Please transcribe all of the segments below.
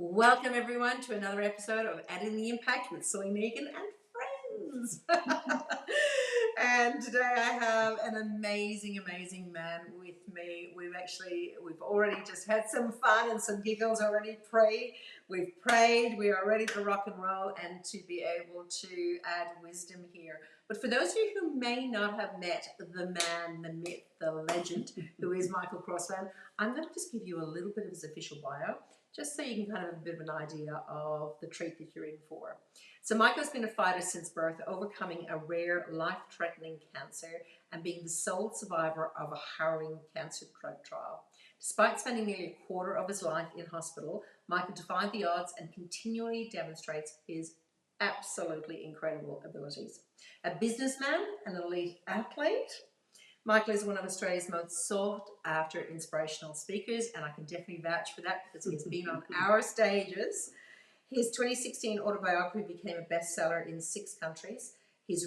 Welcome everyone to another episode of Adding the Impact with Soy Megan and friends. And today I have an amazing man with me. We've already just had some fun and some giggles already. We've prayed, we are ready to rock and roll and to be able to add wisdom here. But for those of you who may not have met the man, the myth, the legend, who is Michael Crossland, I'm going to just give you a little bit of his official bio, just so you can kind of have a bit of an idea of the treat that you're in for. So Michael's been a fighter since birth, overcoming a rare, life-threatening cancer and being the sole survivor of a harrowing cancer drug trial. Despite spending nearly a quarter of his life in hospital, Michael defied the odds and continually demonstrates his absolutely incredible abilities. A businessman, an elite athlete, Michael is one of Australia's most sought after inspirational speakers, and I can definitely vouch for that because he has been on our stages. His 2016 autobiography became a bestseller in 6 countries. His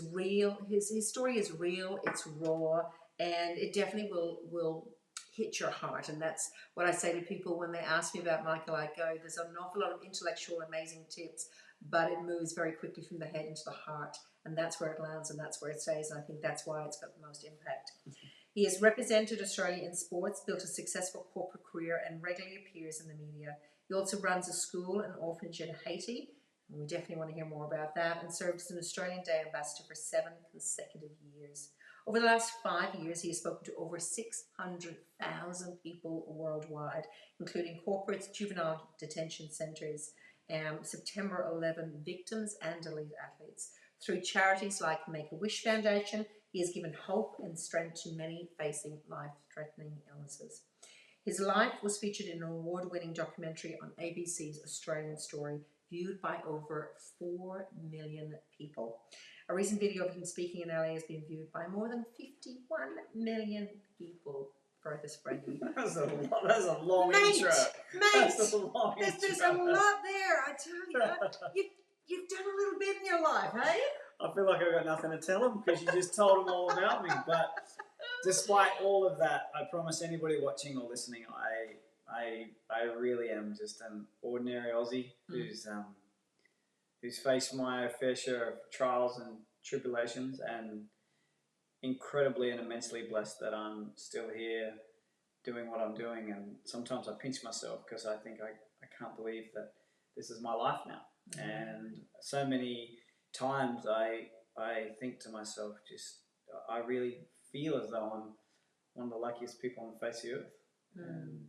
story is real, it's raw, and it definitely will hit your heart. And that's what I say to people when they ask me about Michael. I go, there's an awful lot of intellectual, amazing tips, but it moves very quickly from the head into the heart. And that's where it lands and that's where it stays. And I think that's why it's got the most impact. He has represented Australia in sports, built a successful corporate career, and regularly appears in the media. He also runs a school and orphanage in Haiti, and we definitely want to hear more about that, and served as an Australian Day Ambassador for 7 consecutive years. Over the last 5 years, he has spoken to over 600,000 people worldwide, including corporates, juvenile detention centres, September 11 victims and elite athletes. Through charities like Make-A-Wish Foundation, he has given hope and strength to many facing life-threatening illnesses. His life was featured in an award-winning documentary on ABC's Australian Story, viewed by over 4 million people. A recent video of him speaking in LA has been viewed by more than 51 million people. Furthest friendly. That's a long intro. There's a lot there, I tell you. You've done a little bit in your life, hey? I feel like I've got nothing to tell them because you just told them all about me. But despite all of that, I promise anybody watching or listening, I really am just an ordinary Aussie who's faced my fair share of trials and tribulations, and incredibly and immensely blessed that I'm still here doing what I'm doing. And sometimes I pinch myself because I think I can't believe that this is my life now. And so many times I think to myself, I really feel as though I'm one of the luckiest people on the face of the earth. And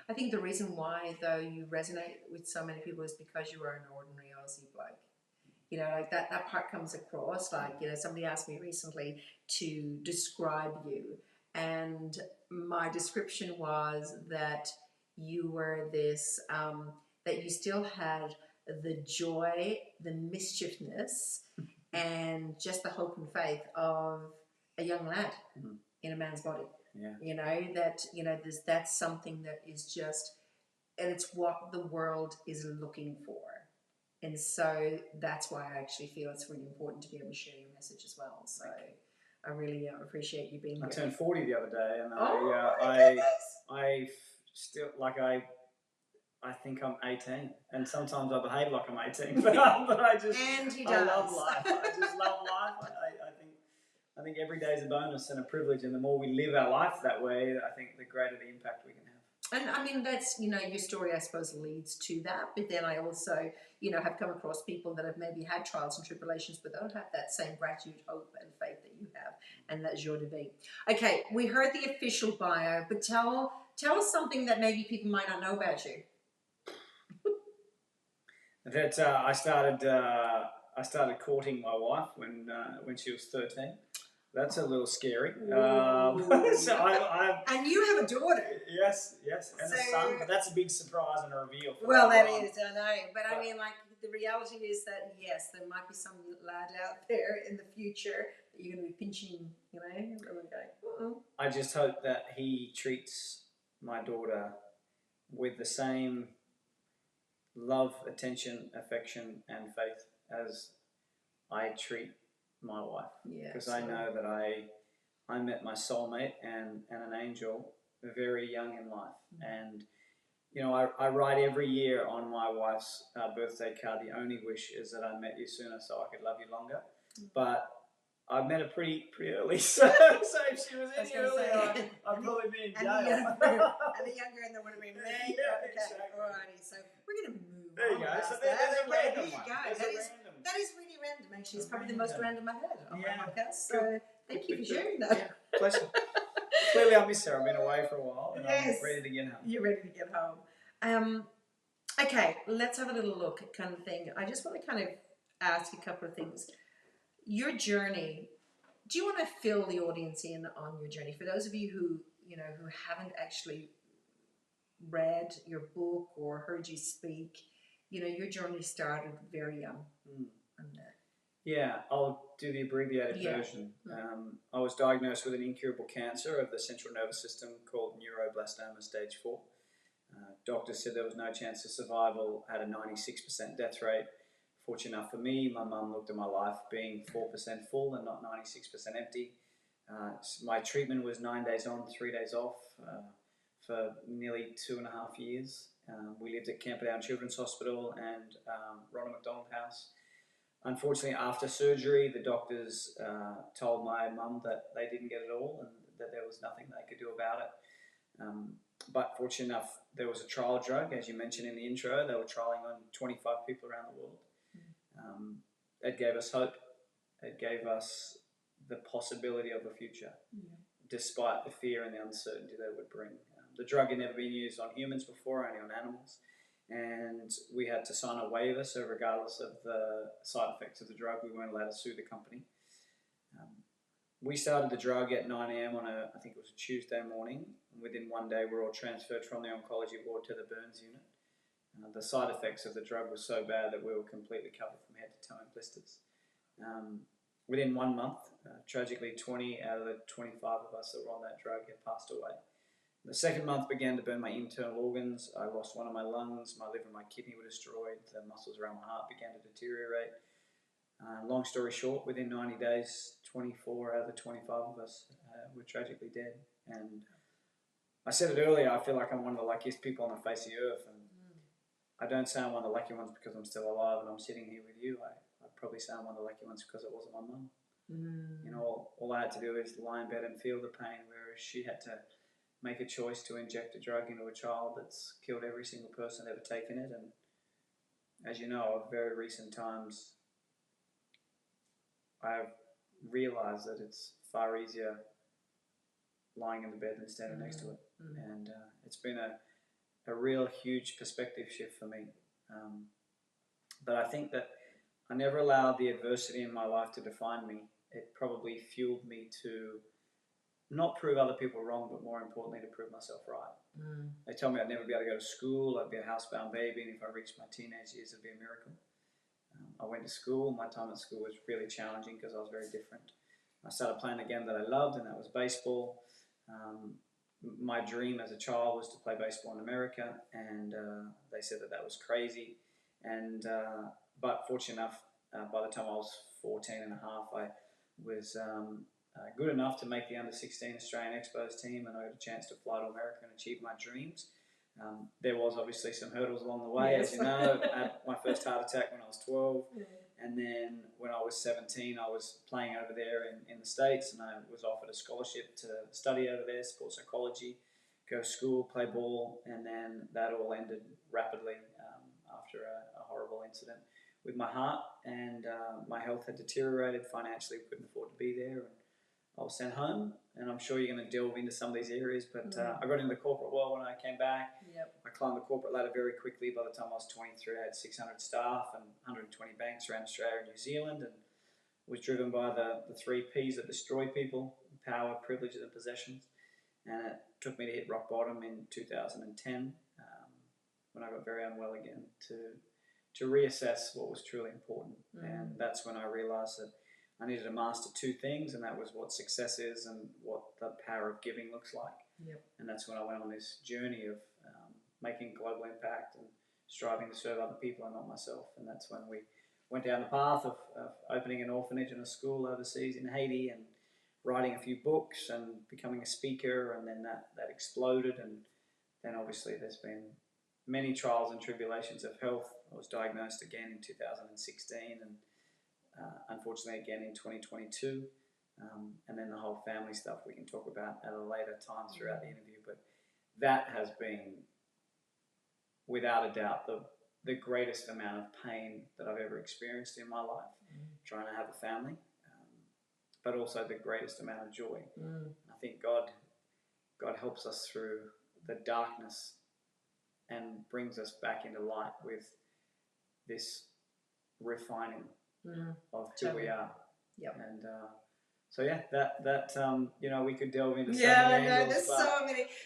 I think the reason why, though, you resonate with so many people is because you are an ordinary Aussie bloke. You know, like that part comes across. Like, you know, somebody asked me recently to describe you, and my description was that you were this, that you still had the joy, the mischievousness, and just the hope and faith of a young lad in a man's body. Yeah. You know, that's something that is just, and it's what the world is looking for. And so that's why I actually feel it's really important to be able to share your message as well. So I really appreciate you being here. I turned 40 the other day, and I still, like, I think I'm 18, and sometimes I behave like I'm 18, but I just, and he I does. love life. I just love life. I think every day is a bonus and a privilege, and the more we live our life that way, I think the greater the impact we can have. And I mean, that's, you know, your story, I suppose, leads to that. But then I also, you know, have come across people that have maybe had trials and tribulations, but don't have that same gratitude, hope, and faith that you have. And that's joie de vivre. Okay, we heard the official bio, but tell us something that maybe people might not know about you. That I started courting my wife when she was 13. That's a little scary. So and you have a daughter. Yes, and a son. But that's a big surprise and a reveal. That is, I know. But I mean, like, the reality is that, yes, there might be some lad out there in the future that you're going to be pinching, you know, and going, I just hope that he treats my daughter with the same love, attention, affection, and faith as I treat my wife, because I know that I met my soulmate and an angel very young in life, and you know, I write every year on my wife's birthday card, the only wish is that I met you sooner so I could love you longer. But I met her pretty early, so if she was any earlier, I'd probably be in jail. And the younger end, that would have been me. Yeah, okay, exactly. alrighty. So we're going to move There you on. go. So There there's a random you one. go. That is really random, actually. It's probably the most random I've heard on my podcast. So thank you for sharing that. Yeah, pleasure. Clearly I miss her. I've been away for a while and Yes. I'm ready to get home. You're ready to get home. Okay, let's have a little look at kind of thing. I just want to kind of ask you a couple of things. Your journey, do you want to fill the audience in on your journey? For those of you who haven't actually read your book or heard you speak, your journey started very young. Yeah, I'll do the abbreviated version. I was diagnosed with an incurable cancer of the central nervous system called neuroblastoma stage 4. Doctors said there was no chance of survival, had a 96% death rate. Fortunate enough for me, my mum looked at my life being 4% full and not 96% empty. My treatment was 9 days on, 3 days off for nearly 2.5 years. We lived at Camperdown Children's Hospital and Ronald McDonald House. Unfortunately, after surgery, the doctors told my mum that they didn't get it all and that there was nothing they could do about it. But fortunate enough, there was a trial drug, as you mentioned in the intro. They were trialling on 25 people around the world. It gave us hope. It gave us the possibility of a future, despite the fear and the uncertainty that it would bring. The drug had never been used on humans before, only on animals. And we had to sign a waiver, so regardless of the side effects of the drug, we weren't allowed to sue the company. We started the drug at 9 a.m. on I think it was a Tuesday morning. Within one day, we were all transferred from the oncology ward to the burns unit. The side effects of the drug were so bad that we were completely covered from head to toe in blisters. Within 1 month, tragically, 20 out of the 25 of us that were on that drug had passed away. The second month began to burn my internal organs. I lost one of my lungs, my liver and my kidney were destroyed, the muscles around my heart began to deteriorate. Long story short, within 90 days, 24 out of the 25 of us were tragically dead. And I said it earlier, I feel like I'm one of the luckiest people on the face of the earth. And I don't say I'm one of the lucky ones because I'm still alive and I'm sitting here with you. I'd probably say I'm one of the lucky ones because it wasn't my mum. You know, all I had to do is lie in bed and feel the pain, whereas she had to make a choice to inject a drug into a child that's killed every single person ever taken it. And as you know, of very recent times, I have realised that it's far easier lying in the bed than standing next to it. And it's been a real huge perspective shift for me. But I think that I never allowed the adversity in my life to define me. It probably fueled me to not prove other people wrong, but more importantly, to prove myself right. They told me I'd never be able to go to school, I'd be a housebound baby, and if I reached my teenage years, it'd be a miracle. I went to school. My time at school was really challenging because I was very different. I started playing a game that I loved, and that was baseball. My dream as a child was to play baseball in America, and they said that was crazy. And but fortunate enough, by the time I was 14 and a half, I was good enough to make the under-16 Australian Expos team, and I had a chance to fly to America and achieve my dreams. There was obviously some hurdles along the way, as you know. I had my first heart attack when I was 12, and then when I was 17, I was playing over there in the States, and I was offered a scholarship to study over there, sports psychology, go to school, play ball, and then that all ended rapidly after a horrible incident with my heart, and my health had deteriorated financially. We couldn't afford to be there, and I was sent home, and I'm sure you're going to delve into some of these areas, but I got into the corporate world when I came back. I climbed the corporate ladder very quickly. By the time I was 23, I had 600 staff and 120 banks around Australia and New Zealand, and was driven by the 3 Ps that destroy people: power, privileges, and possessions. And it took me to hit rock bottom in 2010 when I got very unwell again to reassess what was truly important. And that's when I realised that I needed to master 2 things, and that was what success is and what the power of giving looks like. And that's when I went on this journey of making global impact and striving to serve other people and not myself. And that's when we went down the path of opening an orphanage and a school overseas in Haiti, and writing a few books and becoming a speaker, and then that exploded. And then obviously there's been many trials and tribulations of health. I was diagnosed again in 2016 and unfortunately again in 2022. And then the whole family stuff we can talk about at a later time throughout the interview. But that has been, without a doubt, the greatest amount of pain that I've ever experienced in my life, trying to have a family, but also the greatest amount of joy. I think God helps us through the darkness and brings us back into light with this refining of who we are. Yep. And so yeah, that we could delve into so Yeah, many I know. angles.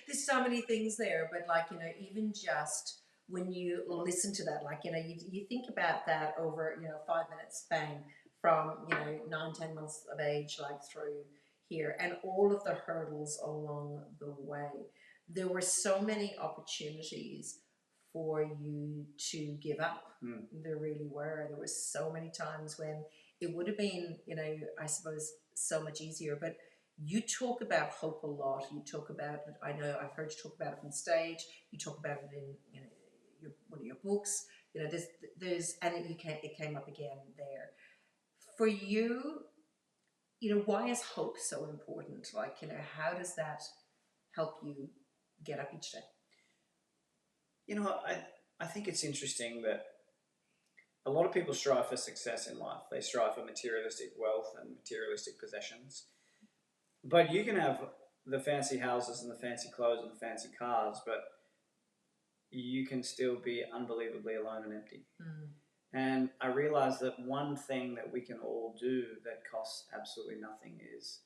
There's so many things there. But like, even just when you listen to that, like, you think about that over 5 minutes span from 9-10 months of age, like through here, and all of the hurdles along the way. There were so many opportunities for you to give up. There really were. There were so many times when it would have been, I suppose, so much easier. But you talk about hope a lot. You talk about it. I know I've heard you talk about it on stage. You talk about it in one of your books. There's and it came up again there. For you, why is hope so important? Like, how does that help you get up each day? I think it's interesting that a lot of people strive for success in life. They strive for materialistic wealth and materialistic possessions. But you can have the fancy houses and the fancy clothes and the fancy cars, but you can still be unbelievably alone and empty. And I realize that one thing that we can all do that costs absolutely nothing is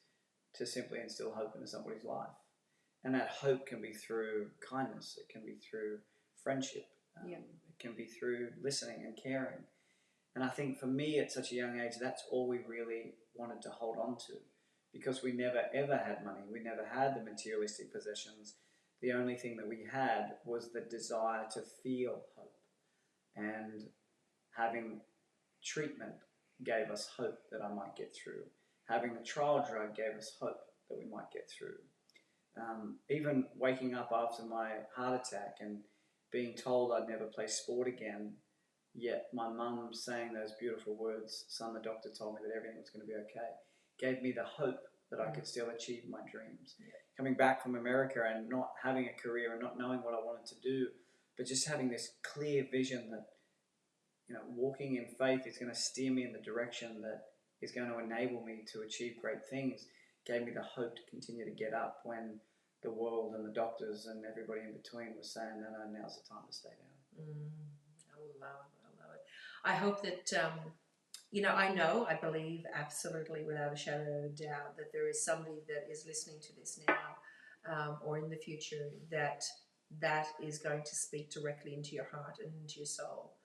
to simply instill hope into somebody's life. And that hope can be through kindness. It can be through friendship. It can be through listening and caring. And I think for me at such a young age, that's all we really wanted to hold on to, because we never ever had money. We never had the materialistic possessions. The only thing that we had was the desire to feel hope. And having treatment gave us hope that I might get through. Having the trial drug gave us hope that we might get through. Even waking up after my heart attack and being told I'd never play sport again, yet my mum saying those beautiful words, "Son, the doctor told me that everything was going to be okay," gave me the hope that I could still achieve my dreams. Coming back from America and not having a career and not knowing what I wanted to do, but just having this clear vision that walking in faith is going to steer me in the direction that is going to enable me to achieve great things, gave me the hope to continue to get up when the world and the doctors and everybody in between was saying, no, now's the time to stay down. I love it. I hope that, I believe absolutely without a shadow of a doubt that there is somebody that is listening to this now or in the future that is going to speak directly into your heart and into your soul.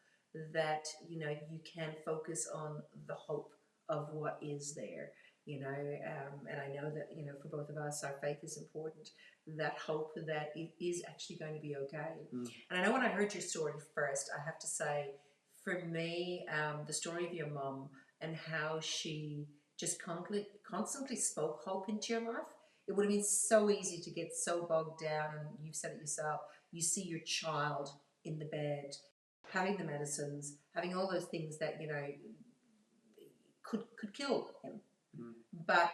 That you can focus on the hope of what is there, and I know that for both of us our faith is important. That hope that it is actually going to be okay. And I know when I heard your story first, I have to say, for me, the story of your mum and how she just constantly spoke hope into your life. It would have been so easy to get so bogged down, and you've said it yourself. You see your child in the bed, having the medicines, having all those things that could kill him, but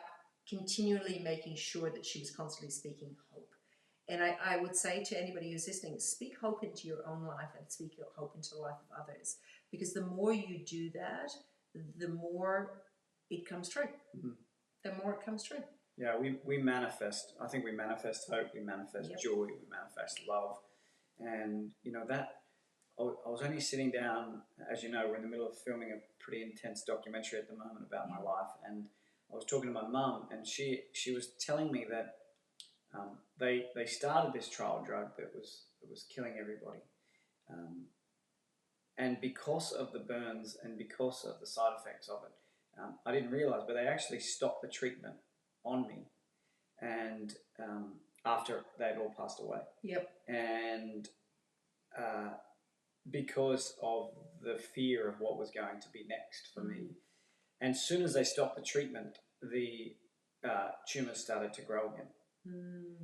continually making sure that she was constantly speaking hope. And I would say to anybody who's listening, speak hope into your own life and speak hope into the life of others, because the more you do that, the more it comes true. The more it comes true. Yeah, we manifest. I think we manifest hope. We manifest joy. We manifest love, and that. I was only sitting down, as you know, we're in the middle of filming a pretty intense documentary at the moment about my life, and I was talking to my mum, and she was telling me that they started this trial drug that was killing everybody, and because of the burns and because of the side effects of it, I didn't realise, but they actually stopped the treatment on me, and after they'd all passed away. And because of the fear of what was going to be next for me. And as soon as they stopped the treatment, the tumours started to grow again.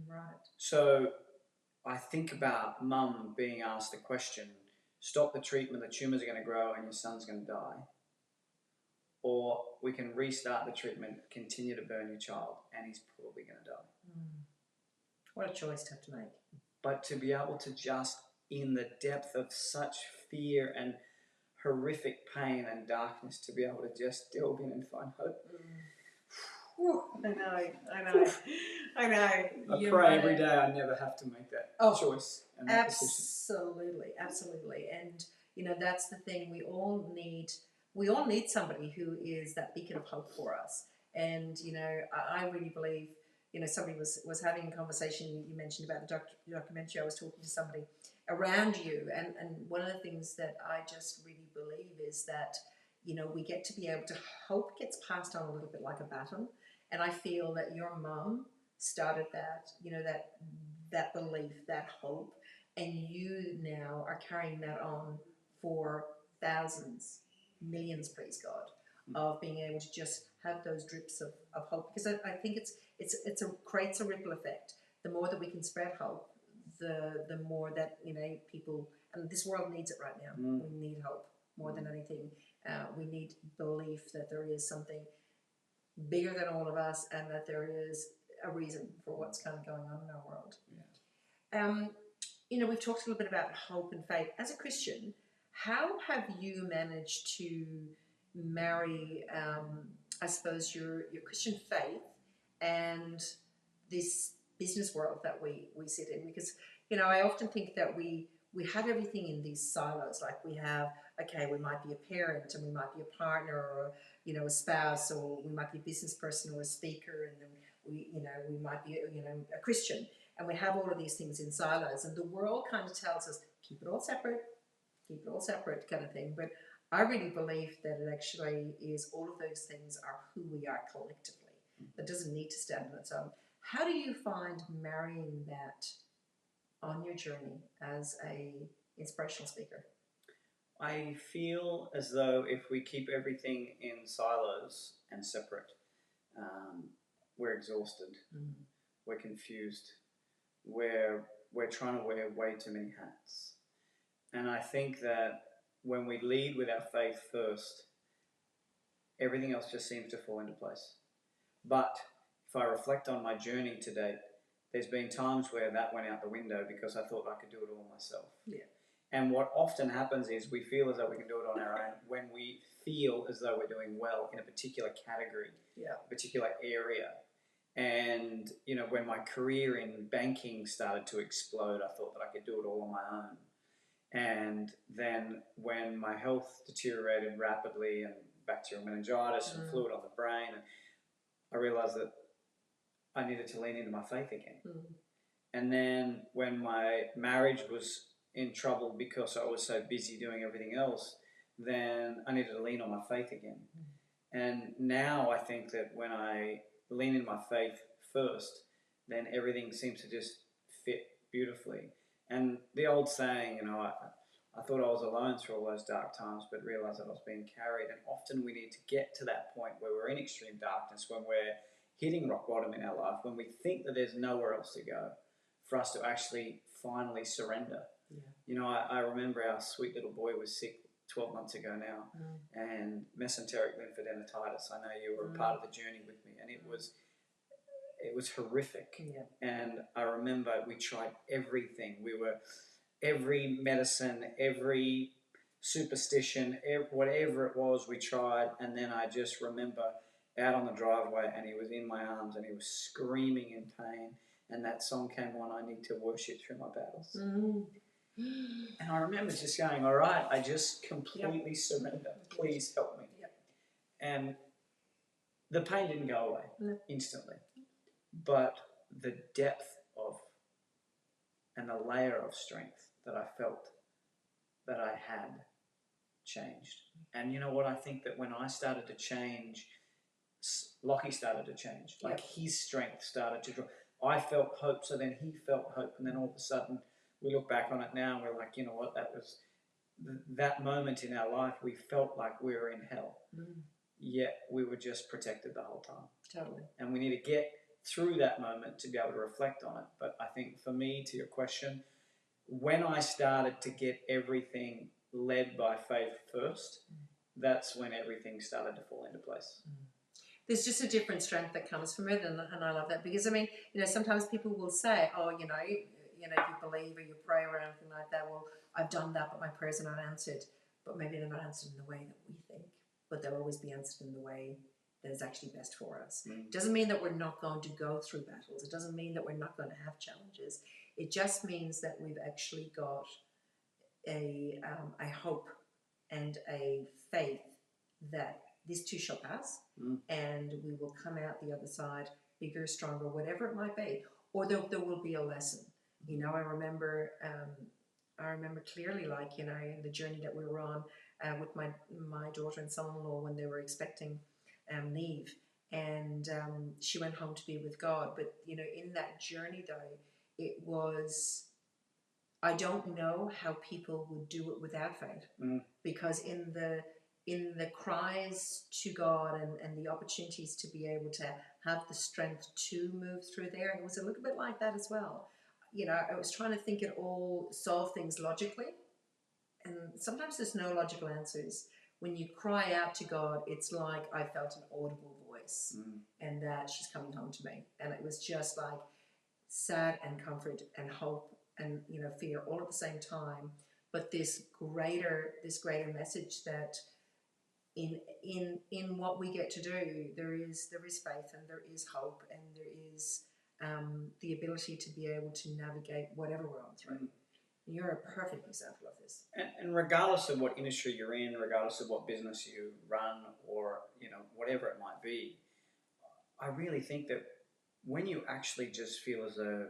Right. So I think about mum being asked the question, stop the treatment, the tumours are going to grow and your son's going to die. Or we can restart the treatment, continue to burn your child, and he's probably going to die. What a choice to have to make. But to be able to just, in the depth of such fear and horrific pain and darkness, to be able to just delve in and find hope. Whew, I know. I pray every day I never have to make that choice and that decision. Absolutely. And, you know, that's the thing. We all need somebody who is that beacon of hope for us. And, you know, I really believe, you know, somebody was having a conversation, you mentioned about the documentary. I was talking to somebody around you. And one of the things that I just really believe is that, you know, we get to be able to, hope gets passed on a little bit like a baton. And I feel that your mum started that, you know, that belief, that hope, and you now are carrying that on for thousands, millions, praise God, of being able to just have those drips of hope. Because I think it creates a ripple effect. The more that we can spread hope, the more that, you know, people, and this world needs it right now. We need hope more than anything. We need belief that there is something bigger than all of us, and that there is a reason for what's kind of going on in our world. Yeah. You know, we've talked a little bit about hope and faith. As a Christian, how have you managed to marry, I suppose, your Christian faith and this business world that we sit in? Because, you know, I often think that we have everything in these silos. Like we have, okay, we might be a parent, and we might be a partner, or, you know, a spouse, or we might be a business person or a speaker, and then we might be, you know, a Christian, and we have all of these things in silos, and the world kind of tells us keep it all separate kind of thing. But I really believe that it actually is, all of those things are who we are collectively. That doesn't need to stand on its own. How do you find marrying that on your journey as a inspirational speaker? I feel as though if we keep everything in silos and separate, we're exhausted, we're confused, we're trying to wear way too many hats. And I think that when we lead with our faith first, everything else just seems to fall into place. But if I reflect on my journey to date, there's been times where that went out the window because I thought I could do it all myself. Yeah. And what often happens is we feel as though we can do it on our own when we feel as though we're doing well in a particular category, a particular area. And, you know, when my career in banking started to explode, I thought that I could do it all on my own. And then when my health deteriorated rapidly, and bacterial meningitis and fluid on the brain, and I realized that I needed to lean into my faith again. And then when my marriage was in trouble because I was so busy doing everything else, then I needed to lean on my faith again. And now I think that when I lean in my faith first, then everything seems to just fit beautifully. And the old saying, you know, I thought I was alone through all those dark times, but realized that I was being carried. And often we need to get to that point where we're in extreme darkness, when we're hitting rock bottom in our life, when we think that there's nowhere else to go, for us to actually finally surrender. Yeah. You know, I remember our sweet little boy was sick 12 months ago now, and mesenteric lymphadenitis. I know you were a part of the journey with me, and it was horrific. Yeah. And I remember we tried everything. Every medicine, every superstition, whatever it was, we tried. And then I just remember out on the driveway, and he was in my arms, and he was screaming in pain. And that song came on, I Need to Worship Through My Battles. And I remember just going, all right, I just completely surrender. Please help me. Yep. And the pain didn't go away instantly. But the depth of and the layer of strength that I felt that I had changed. And you know what? I think that when I started to change, Lockie started to change. Like his strength started to draw. I felt hope, so then he felt hope. And then all of a sudden, we look back on it now and we're like, you know what? That was that moment in our life, we felt like we were in hell. Yet we were just protected the whole time. Totally. And we need to get through that moment to be able to reflect on it. But I think for me, to your question, when I started to get everything led by faith first, that's when everything started to fall into place. There's just a different strength that comes from it, and I love that, because I mean, sometimes people will say, oh, if you believe or you pray or anything like that, well, I've done that, but my prayers are not answered. But maybe they're not answered in the way that we think, but they'll always be answered in the way that is actually best for us. It doesn't mean that we're not going to go through battles. It doesn't mean that we're not going to have challenges. It just means that we've actually got a hope and a faith that this too shall pass, and we will come out the other side bigger, stronger, whatever it might be, or there will be a lesson. I remember clearly, like, in the journey that we were on with my daughter and son-in-law when they were expecting Neve, and she went home to be with God. But in that journey, though, it was, I don't know how people would do it without faith, because in the cries to God and the opportunities to be able to have the strength to move through there, and it was a little bit like that as well. I was trying to think it all, solve things logically, and sometimes there's no logical answers. When you cry out to God, it's like I felt an audible voice, and that she's coming home to me, and it was just like sad and comfort and hope and fear all at the same time. But this greater message that in what we get to do, there is faith, and there is hope, and there is the ability to be able to navigate whatever we're on through. You're a perfect example of this. And regardless of what industry you're in, regardless of what business you run, or whatever it might be, I really think that when you actually just feel as though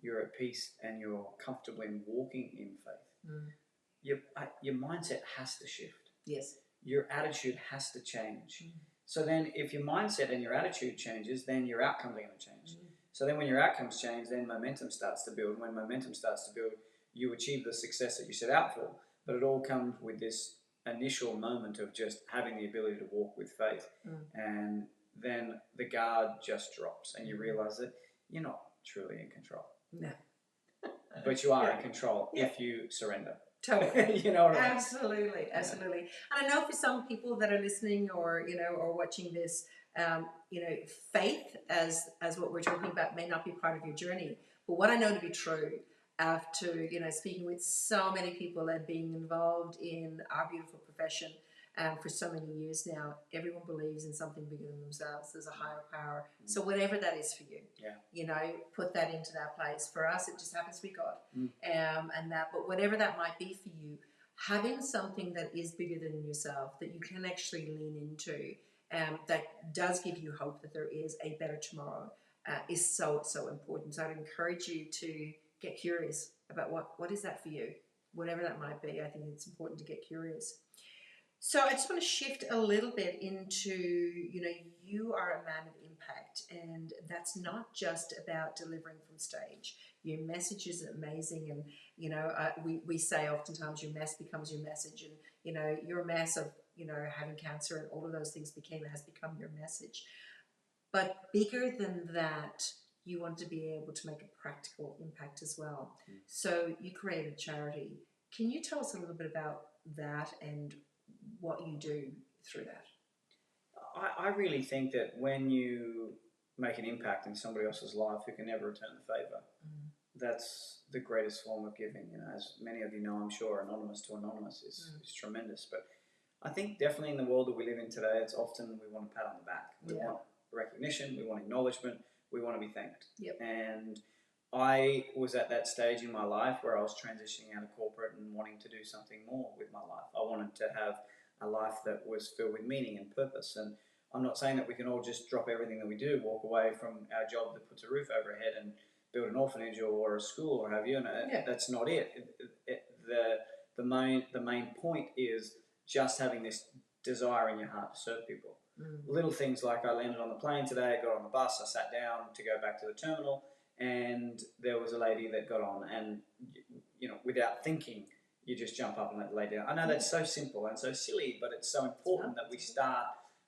you're at peace and you're comfortable in walking in faith, your mindset has to shift. Yes. Your attitude has to change. So then if your mindset and your attitude changes, then your outcomes are going to change. So then when your outcomes change, then momentum starts to build. When momentum starts to build, you achieve the success that you set out for. But it all comes with this initial moment of just having the ability to walk with faith. And then the guard just drops, and you realize that you're not truly in control. No. But you are in control if you surrender. Totally. You know what I mean? Absolutely. And I know for some people that are listening or or watching this, faith as what we're talking about may not be part of your journey. But what I know to be true, after speaking with so many people and being involved in our beautiful profession for so many years now, everyone believes in something bigger than themselves. There's a higher power. So whatever that is for you, put that into that place. For us, it just happens to be God, and that. But whatever that might be for you, having something that is bigger than yourself that you can actually lean into, that does give you hope that there is a better tomorrow, is so important. So I'd encourage you to get curious about what is that for you, whatever that might be. I think it's important to get curious. So I just want to shift a little bit into, you are a man of impact, and that's not just about delivering from stage. Your message is amazing, and, we say oftentimes your mess becomes your message, and, your mess of, having cancer and all of those things has become your message. But bigger than that, you want to be able to make a practical impact as well. So you created a charity. Can you tell us a little bit about that and what you do through that? I really think that when you make an impact in somebody else's life who can never return the favour, that's the greatest form of giving. As many of you know, I'm sure, anonymous to anonymous is tremendous. But I think definitely in the world that we live in today, it's often we want a pat on the back. We want recognition, we want acknowledgement, we want to be thanked. And I was at that stage in my life where I was transitioning out of corporate and wanting to do something more with my life. I wanted to have a life that was filled with meaning and purpose. And I'm not saying that we can all just drop everything that we do, walk away from our job that puts a roof over our head and build an orphanage or a school or have you. And that's not it. The main point is just having this desire in your heart to serve people. Little things like I landed on the plane today, I got on the bus, I sat down to go back to the terminal, and there was a lady that got on, and without thinking, you just jump up and let the lady down. I know that's so simple and so silly, but it's so important that we start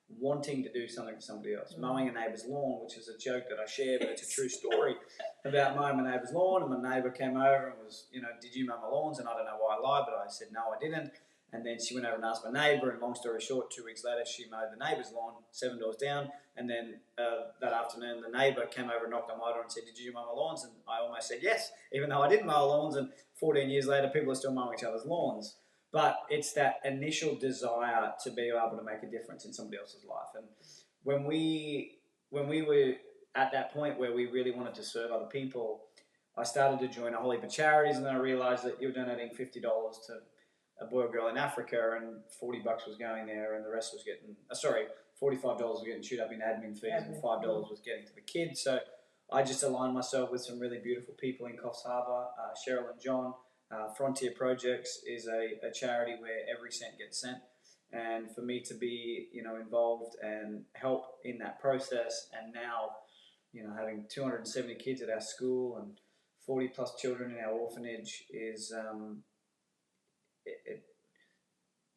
wanting to do something for somebody else. Mowing a neighbour's lawn, which is a joke that I share, but it's a true story about mowing my neighbour's lawn. And my neighbour came over and was, did you mow my lawns? And I don't know why I lied, but I said, no, I didn't. And then she went over and asked my neighbour, and long story short, 2 weeks later, she mowed the neighbour's lawn 7 doors down. And then that afternoon, the neighbour came over and knocked on my door and said, did you mow my lawns? And I almost said yes, even though I didn't mow lawns. And 14 years later, people are still mowing each other's lawns. But it's that initial desire to be able to make a difference in somebody else's life. And when we were at that point where we really wanted to serve other people, I started to join a whole heap of charities, and then I realised that you were donating $50 to a boy or girl in Africa, and $40 was going there, and the rest was getting, $45 was getting chewed up in admin fees, and $5 was getting to the kids. So I just aligned myself with some really beautiful people in Coffs Harbour, Cheryl and John. Frontier Projects is a charity where every cent gets sent, and for me to be involved and help in that process, and now having 270 kids at our school and 40 plus children in our orphanage is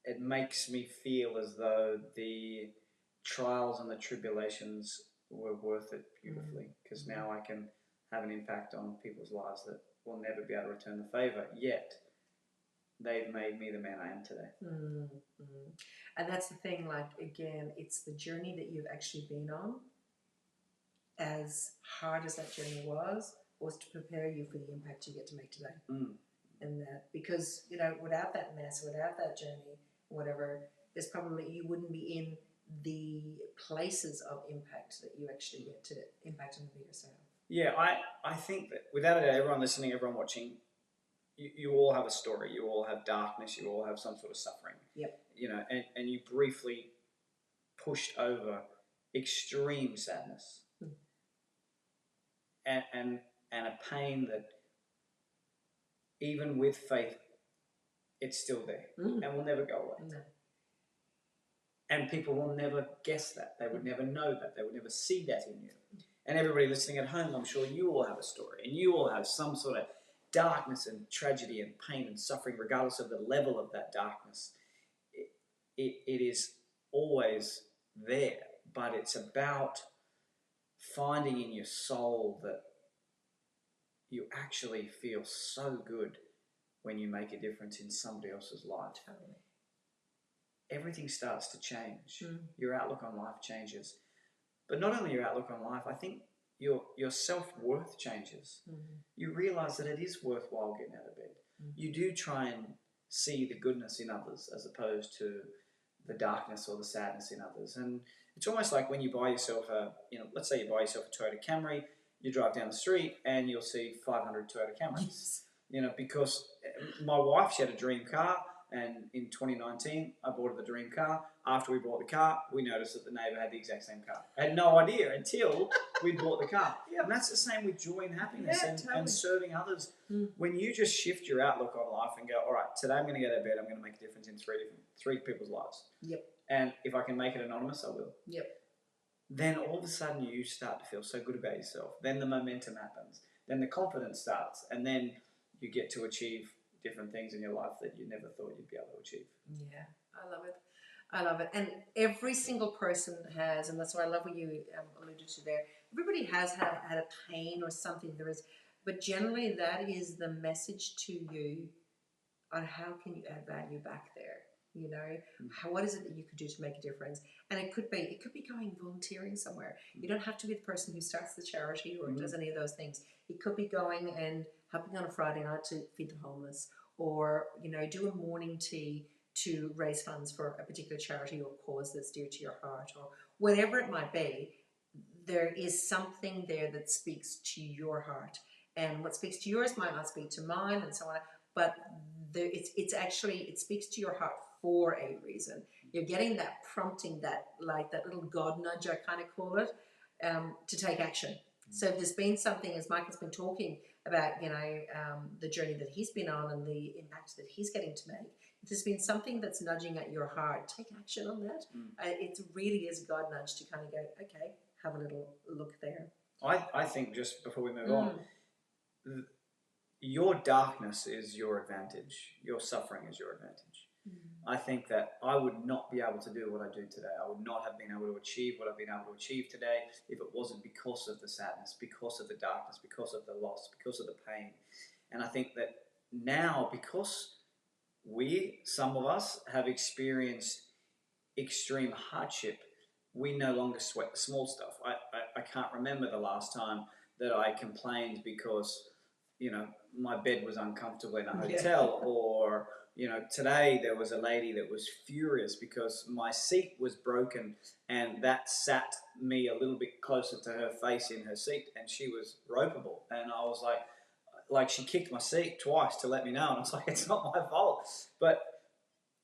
it makes me feel as though the trials and the tribulations were worth it beautifully, because now I can have an impact on people's lives that will never be able to return the favour, yet they've made me the man I am today. And that's the thing, like, again, it's the journey that you've actually been on. As hard as that journey was to prepare you for the impact you get to make today. And that, because, without that mess, without that journey, whatever, there's probably, you wouldn't be in the places of impact that you actually get to impact on the bigger scale. Yeah, I think that without a doubt, everyone listening, everyone watching, you all have a story. You all have darkness. You all have some sort of suffering. Yep. And you briefly pushed over extreme sadness and a pain that, even with faith, it's still there and will never go away. No. And people will never guess that. They would never know that. They would never see that in you. And everybody listening at home, I'm sure you all have a story, and you all have some sort of darkness and tragedy and pain and suffering, regardless of the level of that darkness. It is always there, but it's about finding in your soul that you actually feel so good when you make a difference in somebody else's life. Totally. Everything starts to change. Your outlook on life changes. But not only your outlook on life, I think your self-worth changes. You realise that it is worthwhile getting out of bed. You do try and see the goodness in others as opposed to the darkness or the sadness in others. And it's almost like when you buy yourself let's say you buy yourself a Toyota Camry, you drive down the street and you'll see 500 Toyota Camrys. Because my wife, she had a dream car, and in 2019, I bought her the dream car. After we bought the car, we noticed that the neighbour had the exact same car. I had no idea until we bought the car. And that's the same with joy and happiness and serving others. When you just shift your outlook on life and go, all right, today I'm going to get out of bed, I'm going to make a difference in three people's lives. And if I can make it anonymous, I will. Then all of a sudden you start to feel so good about yourself. Then the momentum happens. Then the confidence starts. And then you get to achieve different things in your life that you never thought you'd be able to achieve. Yeah, I love it. And every single person has, and that's why I love what you alluded to there, everybody has had a pain or something there is, but generally that is the message to you on how can you add value back there. What is it that you could do to make a difference? And it could be going volunteering somewhere. You don't have to be the person who starts the charity or does any of those things. It could be going and helping on a Friday night to feed the homeless, or do a morning tea to raise funds for a particular charity or cause that's dear to your heart, or whatever it might be. There is something there that speaks to your heart, and what speaks to yours might not speak to mine, and so on. But it speaks to your heart for a reason. You're getting that prompting, that little God nudge, I kind of call it, to take action. So if there's been something, as Michael's been talking about, the journey that he's been on and the impact that he's getting to make, if there's been something that's nudging at your heart, take action on that. It really is a God nudge to kind of go, okay, have a little look there. I think, just before we move on, your darkness is your advantage. Your suffering is your advantage. I think that I would not be able to do what I do today. I would not have been able to achieve what I've been able to achieve today if it wasn't because of the sadness, because of the darkness, because of the loss, because of the pain. And I think that now, because some of us, have experienced extreme hardship, we no longer sweat the small stuff. I can't remember the last time that I complained because, my bed was uncomfortable in a hotel, or, today there was a lady that was furious because my seat was broken and that sat me a little bit closer to her face in her seat, and she was ropeable. And I was like she kicked my seat twice to let me know, and I was like, it's not my fault. But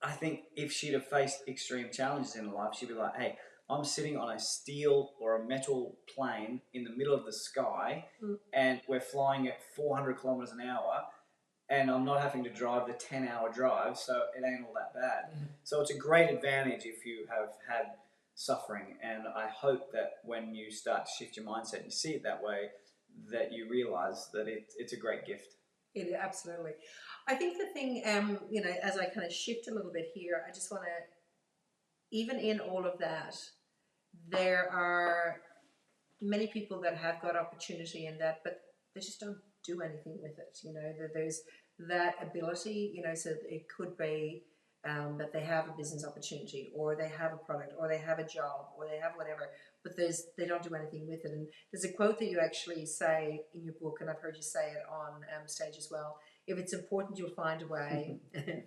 I think if she'd have faced extreme challenges in her life, she'd be like, hey, I'm sitting on a steel or a metal plane in the middle of the sky, and we're flying at 400 kilometers an hour, and I'm not having to drive the 10-hour drive, so it ain't all that bad. So it's a great advantage if you have had suffering, and I hope that when you start to shift your mindset and you see it that way, that you realize that it's a great gift. It absolutely. I think the thing, as I kind of shift a little bit here, I just want to, even in all of that, there are many people that have got opportunity in that, but they just don't do anything with it. There's that ability, so it could be that they have a business opportunity, or they have a product, or they have a job, or they have whatever, but they don't do anything with it. And there's a quote that you actually say in your book, and I've heard you say it on stage as well. If it's important, you'll find a way.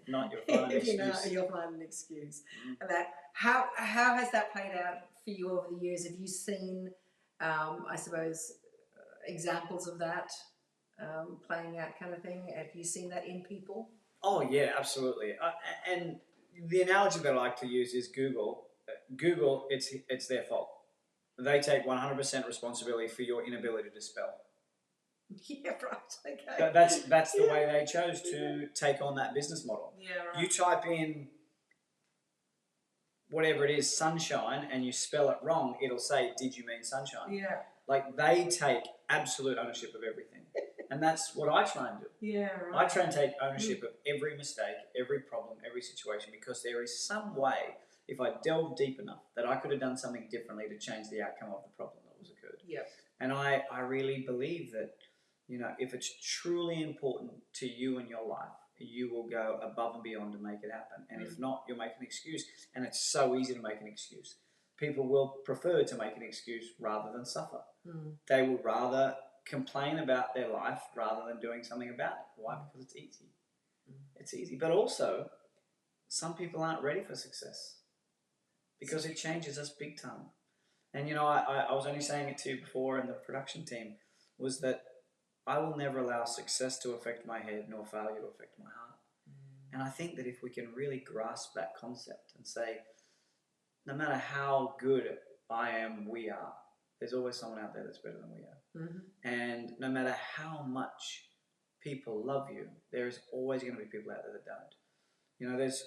Not, you'll find an excuse. If you'll find an excuse. And that, how has that played out for you over the years? Have you seen, I suppose, examples of that playing out, kind of thing? Have you seen that in people? Oh yeah, absolutely. And the analogy that I like to use is Google. Google, it's their fault. They take 100% responsibility for your inability to spell. Yeah, right. Okay. That's the way they chose to take on that business model. Yeah, right. You type in whatever it is, sunshine, and you spell it wrong, it'll say, did you mean sunshine? Yeah. Like, they take absolute ownership of everything. And that's what I try and do. Yeah, right. I try and take ownership of every mistake, every problem, every situation, because there is some way, if I delve deep enough, that I could have done something differently to change the outcome of the problem that was occurred. Yeah. And I really believe that, if it's truly important to you in your life, you will go above and beyond to make it happen. And if not, you'll make an excuse. And it's so easy to make an excuse. People will prefer to make an excuse rather than suffer. They will rather complain about their life rather than doing something about it. Why? Because it's easy. It's easy. But also, some people aren't ready for success because it changes us big time. And, I was only saying it to you before in the production team, was that I will never allow success to affect my head nor failure to affect my heart. And I think that if we can really grasp that concept and say, no matter how good I am, we are, there's always someone out there that's better than we are. And no matter how much people love you, there is always going to be people out there that don't. There's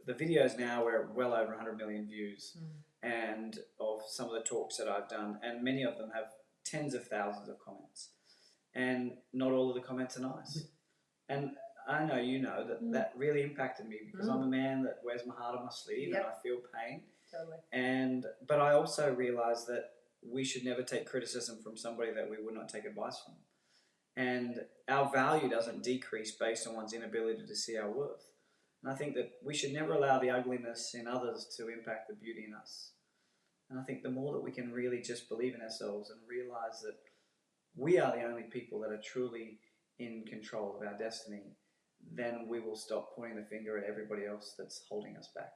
the videos now were well over 100 million views, and of some of the talks that I've done, and many of them have tens of thousands of comments. And not all of the comments are nice. And I know that really impacted me, because I'm a man that wears my heart on my sleeve, and I feel pain. Totally. But I also realised that we should never take criticism from somebody that we would not take advice from. And our value doesn't decrease based on one's inability to see our worth. And I think that we should never allow the ugliness in others to impact the beauty in us. And I think the more that we can really just believe in ourselves and realise that we are the only people that are truly in control of our destiny, then we will stop pointing the finger at everybody else that's holding us back.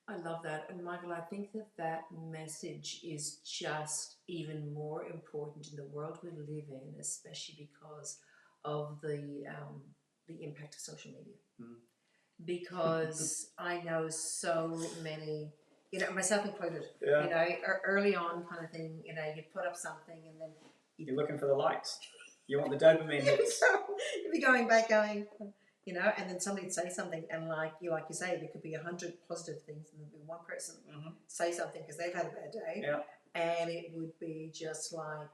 I love that. And Michael, I think that message is just even more important in the world we live in, especially because of the impact of social media. Because I know so many, myself included, early on kind of thing, you put up something and then you're looking for the likes. You want the dopamine hits. You'd be going back going, and then somebody'd say something, and like you say, there could be 100 positive things, and there'd be one person say something because they've had a bad day, and it would be just like,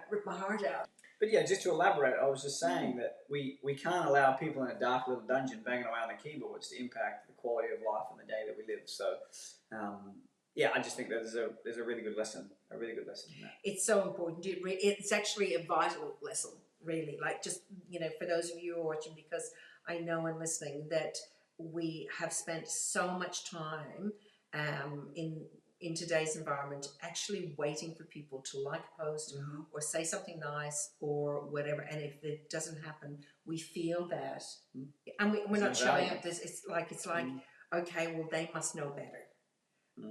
rip my heart out. But yeah, just to elaborate, I was just saying that we can't allow people in a dark little dungeon banging away on the keyboards to impact the quality of life and the day that we live. So, yeah, I just think that there's a really good lesson, in that. It's so important. It's actually a vital lesson, really. Like, just, for those of you who are watching, because I know and listening that we have spent so much time in today's environment actually waiting for people to like a post or say something nice or whatever. And if it doesn't happen, we feel that, and we're not showing up. It's like okay, well, they must know better.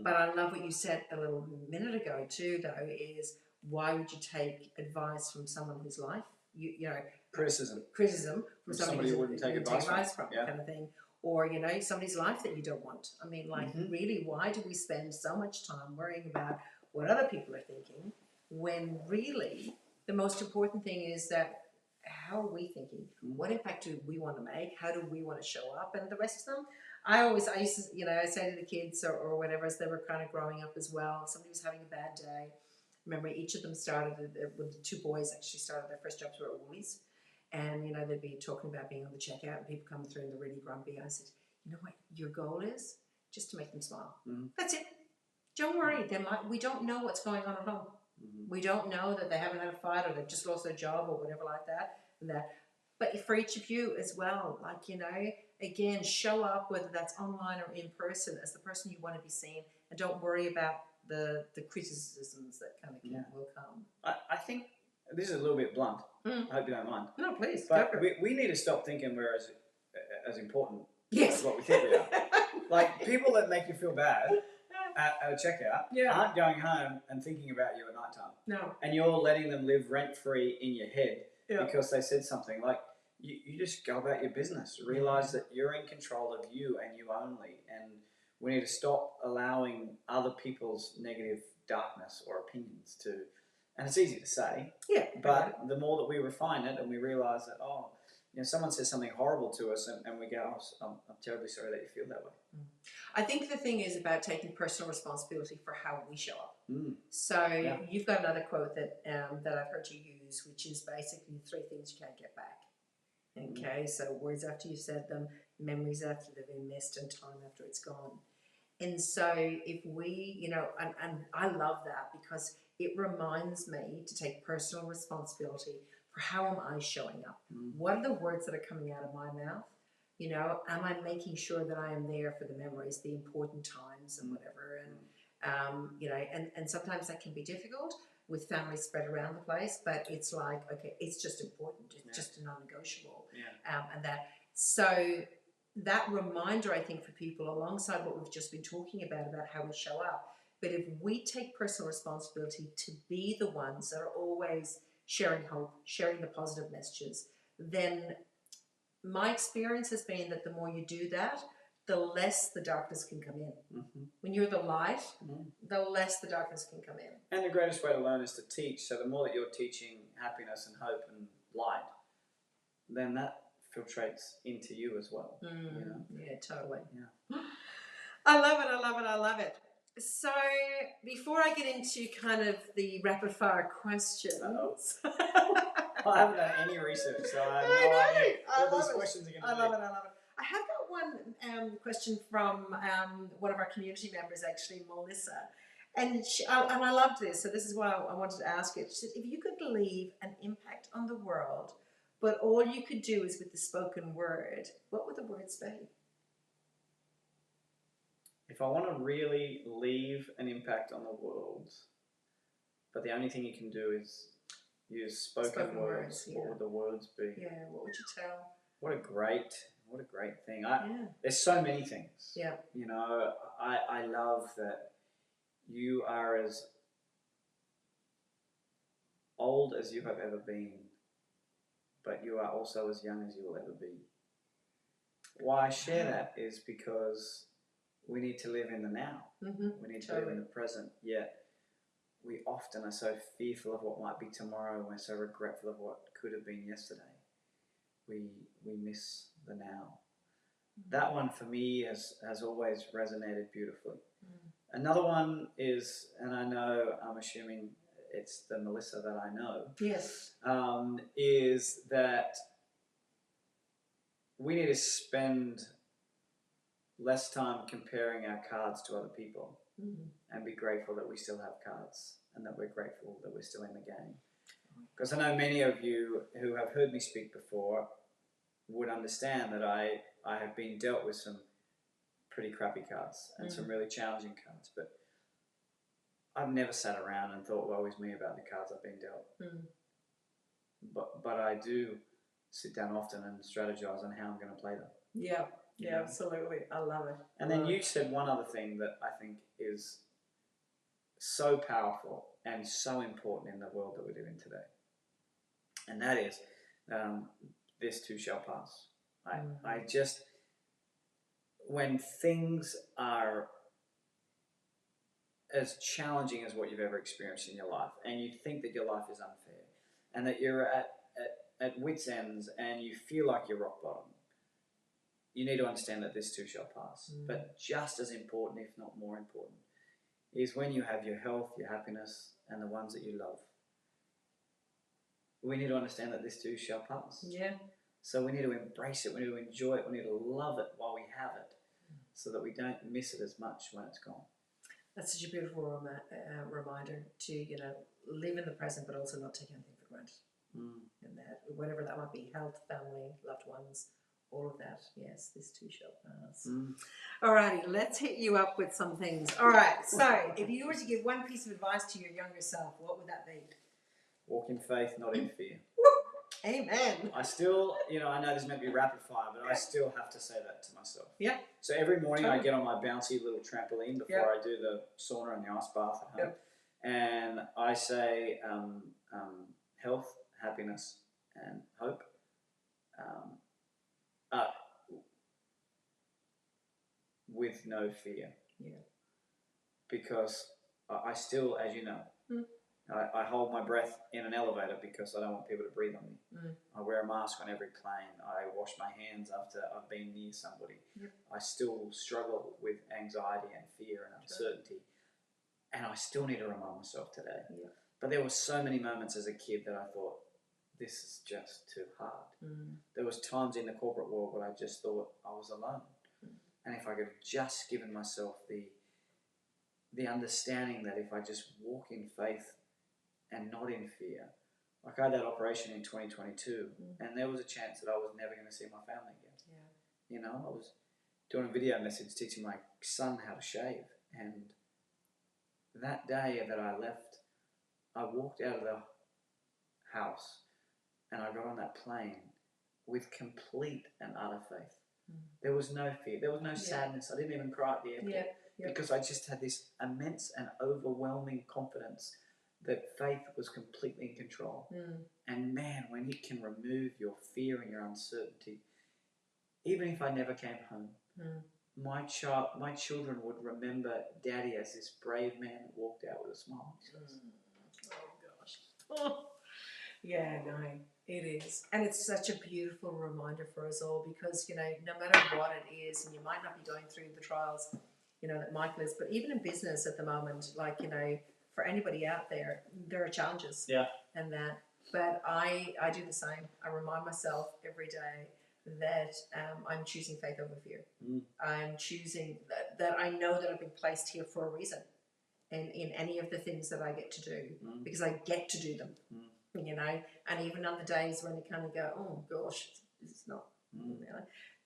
But I love what you said a little minute ago too, though, is why would you take advice from someone whose life, criticism from somebody you wouldn't take advice from, kind of thing, or somebody's life that you don't want. I mean, like, really, why do we spend so much time worrying about what other people are thinking when really the most important thing is that how are we thinking? What impact do we want to make? How do we want to show up? And the rest of them, I used to, I say to the kids or whatever, as they were kind of growing up as well, if somebody was having a bad day, remember each of them started, with the two boys actually started their first jobs were at Woolies. And, they'd be talking about being on the checkout and people coming through and they're really grumpy. I said, you know what your goal is? Just to make them smile. That's it. Don't worry. We don't know what's going on at home. We don't know that they haven't had a fight or they've just lost their job or whatever like that. But for each of you as well, like, again, show up, whether that's online or in person, as the person you want to be seen, and don't worry about the criticisms that kind of will come. I think this is a little bit blunt. I hope you don't mind. No, please. But we need to stop thinking we're as important yes. as what we think we are. Like, people that make you feel bad at a checkout aren't going home and thinking about you at night time. No. And you're letting them live rent-free in your head because they said something. Like, you just go about your business. Realize that you're in control of you and you only. And we need to stop allowing other people's negative darkness or opinions to... And it's easy to say. Yeah. But the more that we refine it and we realize that, someone says something horrible to us and we go, I'm terribly sorry that you feel that way. I think the thing is about taking personal responsibility for how we show up. So you've got another quote that I've heard you use, which is basically 3 things you can't get back. Okay, so words after you've said them, memories after they've been missed, and time after it's gone. And so if we, and I love that because it reminds me to take personal responsibility for how am I showing up? What are the words that are coming out of my mouth? Am I making sure that I am there for the memories, the important times and whatever? And, and sometimes that can be difficult with families spread around the place, but it's like, okay, it's just important. It's just a non-negotiable. So that reminder, I think, for people, alongside what we've just been talking about how we show up, but if we take personal responsibility to be the ones that are always sharing hope, sharing the positive messages, then my experience has been that the more you do that, the less the darkness can come in. When you're the light, the less the darkness can come in. And the greatest way to learn is to teach. So the more that you're teaching happiness and hope and light, then that filtrates into you as well. Yeah, totally. Yeah. I love it. So before I get into kind of the rapid fire questions. I haven't done any research, so I have no idea what these questions are going to be. I love it. I have got one question from one of our community members, actually, Melissa. And I loved this, so this is why I wanted to ask it. She said, if you could leave an impact on the world, but all you could do is with the spoken word, what would the words be? If I want to really leave an impact on the world, but the only thing you can do is use spoken words, what would the words be? Yeah, what would you tell? What a great thing. There's so many things. Yeah. I love that you are as old as you have ever been, but you are also as young as you will ever be. Why I share that is because we need to live in the now. We need to live in the present, yet we often are so fearful of what might be tomorrow. We're so regretful of what could have been yesterday. We miss the now. That one for me has always resonated beautifully. Another one is, and I know I'm assuming it's the Melissa that I know, Yes. is that we need to spend less time comparing our cards to other people and be grateful that we still have cards and that we're grateful that we're still in the game. Because I know many of you who have heard me speak before would understand that I have been dealt with some pretty crappy cards and some really challenging cards, but I've never sat around and thought, woe is me about the cards I've been dealt. But I do sit down often and strategize on how I'm going to play them. Yeah, yeah, absolutely. I love it. And then you said one other thing that I think is so powerful and so important in the world that we live in today. And that is, this too shall pass. I just, when things are as challenging as what you've ever experienced in your life, and you think that your life is unfair, and that you're at wit's ends, and you feel like you're rock bottom, you need to understand that this too shall pass. But just as important, if not more important, is when you have your health, your happiness, and the ones that you love. We need to understand that this too shall pass. Yeah. So we need to embrace it, we need to enjoy it, we need to love it while we have it, so that we don't miss it as much when it's gone. That's such a beautiful reminder to, live in the present, but also not take anything for granted. And that, whatever that might be, health, family, loved ones, all of that. Yes, this too shall pass. Alrighty, let's hit you up with some things. All right, so if you were to give one piece of advice to your younger self, what would that be? Walk in faith, not in fear. Amen. I still, I know this might be rapid fire, but I still have to say that to myself. Yeah. So every morning I get on my bouncy little trampoline before I do the sauna and the ice bath at home. And I say health, happiness, and hope. With no fear. Yeah. Because I still, as you know, I hold my breath in an elevator because I don't want people to breathe on me. I wear a mask on every plane. I wash my hands after I've been near somebody. I still struggle with anxiety and fear and uncertainty. And I still need to remind myself today. But there were so many moments as a kid that I thought, this is just too hard. There was times in the corporate world where I just thought I was alone. And if I could have just given myself the understanding that if I just walk in faith and not in fear. Like I had that operation in 2022 and there was a chance that I was never going to see my family again. I was doing a video message teaching my son how to shave, and that day that I left, I walked out of the house and I got on that plane with complete and utter faith. There was no fear. There was no sadness. I didn't even cry at the airport because I just had this immense and overwhelming confidence that faith was completely in control. And man, when it can remove your fear and your uncertainty, even if I never came home, my children would remember Daddy as this brave man that walked out with a smile. Oh gosh. Yeah, no, it is. And it's such a beautiful reminder for us all because, no matter what it is, and you might not be going through the trials, that Michael is, but even in business at the moment, like, for anybody out there, there are challenges. Yeah. And that, but I do the same. I remind myself every day that I'm choosing faith over fear. I'm choosing that I know that I've been placed here for a reason, and in any of the things that I get to do, because I get to do them. And even on the days when you kind of go, oh gosh, this is not,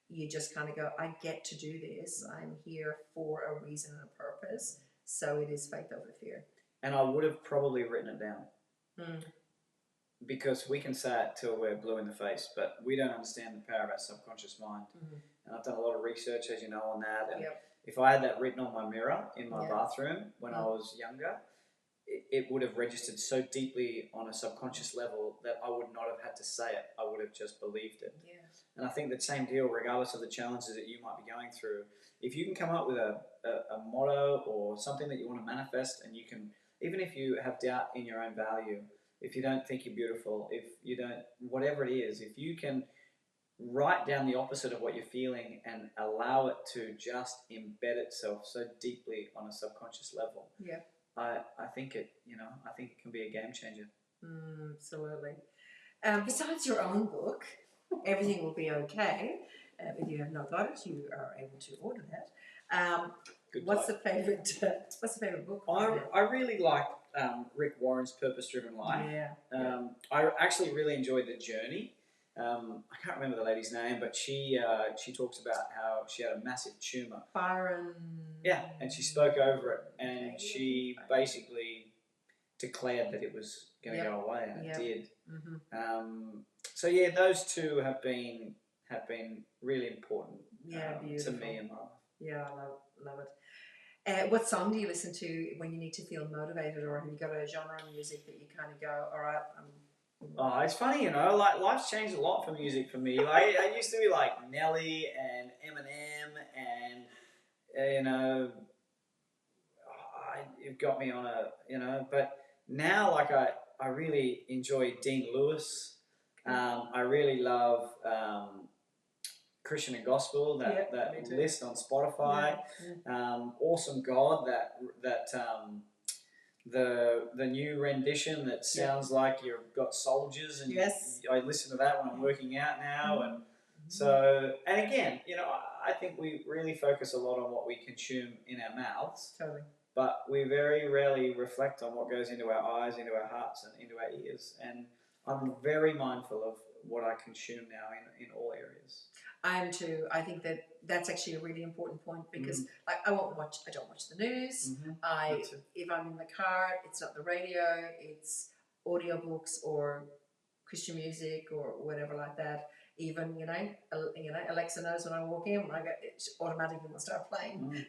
you just kind of go, I get to do this. I'm here for a reason and a purpose. So it is faith over fear. And I would have probably written it down. Because we can say it till we're blue in the face, but we don't understand the power of our subconscious mind. And I've done a lot of research, as you know, on that. And if I had that written on my mirror in my bathroom when I was younger, it would have registered so deeply on a subconscious level that I would not have had to say it. I would have just believed it. And I think the same deal, regardless of the challenges that you might be going through, if you can come up with a motto or something that you want to manifest, and you can, even if you have doubt in your own value, if you don't think you're beautiful, if you don't, whatever it is, if you can write down the opposite of what you're feeling and allow it to just embed itself so deeply on a subconscious level, I think it, I think it can be a game changer. Absolutely. Besides your own book, Everything Will Be Okay. If you have not got it, you are able to order that. What's the favorite? What's the favorite book? I really like Rick Warren's Purpose Driven Life. Yeah. I actually really enjoyed the journey. I can't remember the lady's name, but she talks about how she had a massive tumor. Byron. Yeah, and she spoke over it, and she basically declared that it was going to go away, and it did. So yeah, those two have been really important to me in my life. Yeah, I love it. What song do you listen to when you need to feel motivated, or have you got a genre of music that you kind of go, all right, Oh, it's funny, like life's changed a lot for music for me. Like I used to be like Nelly and Eminem, and you've got me on but now like I really enjoy Dean Lewis. I really love Christian and Gospel, that list on Spotify. Awesome God, that the new rendition that sounds like you've got soldiers, and I listen to that when I'm working out now, and so, and again, I think we really focus a lot on what we consume in our mouths, but we very rarely reflect on what goes into our eyes, into our hearts, and into our ears. And I'm very mindful of what I consume now in all areas. I am too. I think that's actually a really important point, because like I don't watch the news. If I'm in the car, it's not the radio, it's audiobooks or Christian music or whatever like that. Even Alexa knows when I walk in, it automatically will start playing.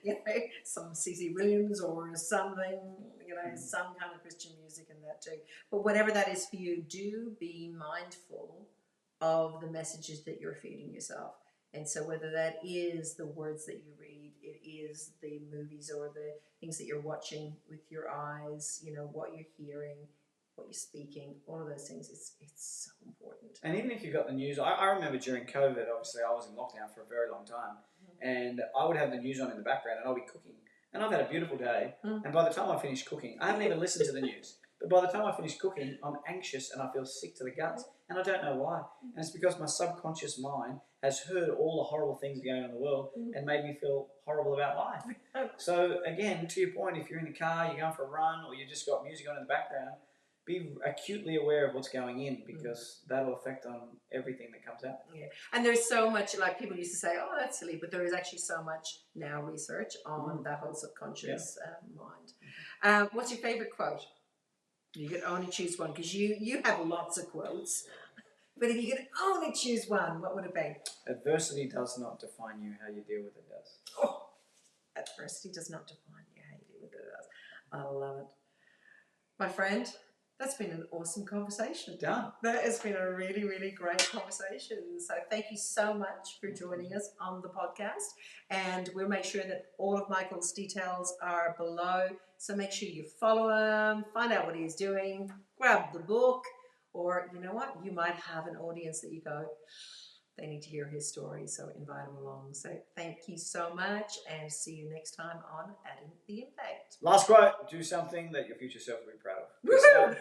Some CC Williams or something. Some kind of Christian music in that too. But whatever that is for you, do be mindful of the messages that you're feeding yourself. And so whether that is the words that you read, it is the movies or the things that you're watching with your eyes, what you're hearing, what you're speaking, all of those things, it's so important. And even if you've got the news, I remember during COVID, obviously I was in lockdown for a very long time, and I would have the news on in the background, and I'll be cooking. And I've had a beautiful day, and by the time I finish cooking, I haven't even listened to the news. But by the time I finish cooking, I'm anxious and I feel sick to the guts, and I don't know why. And it's because my subconscious mind has heard all the horrible things going on in the world and made me feel horrible about life. So again, to your point, if you're in the car, you're going for a run, or you just got music on in the background, be acutely aware of what's going in, because that'll affect on everything that comes out. Yeah, and there's so much, like people used to say, oh, that's silly, but there is actually so much now research on that whole subconscious mind. What's your favorite quote? You can only choose one, because you have lots of quotes. But if you could only choose one, what would it be? Adversity does not define you. How you deal with it does. Oh, adversity does not define you. How you deal with it does. I love it. My friend, that's been an awesome conversation. Done. That has been a really, really great conversation. So thank you so much for joining us on the podcast. And we'll make sure that all of Michael's details are below. So make sure you follow him, find out what he's doing, grab the book, or you know what? You might have an audience that you go, they need to hear his story, so invite him along. So thank you so much, and see you next time on Adding the Impact. Last quote: do something that your future self will be proud of.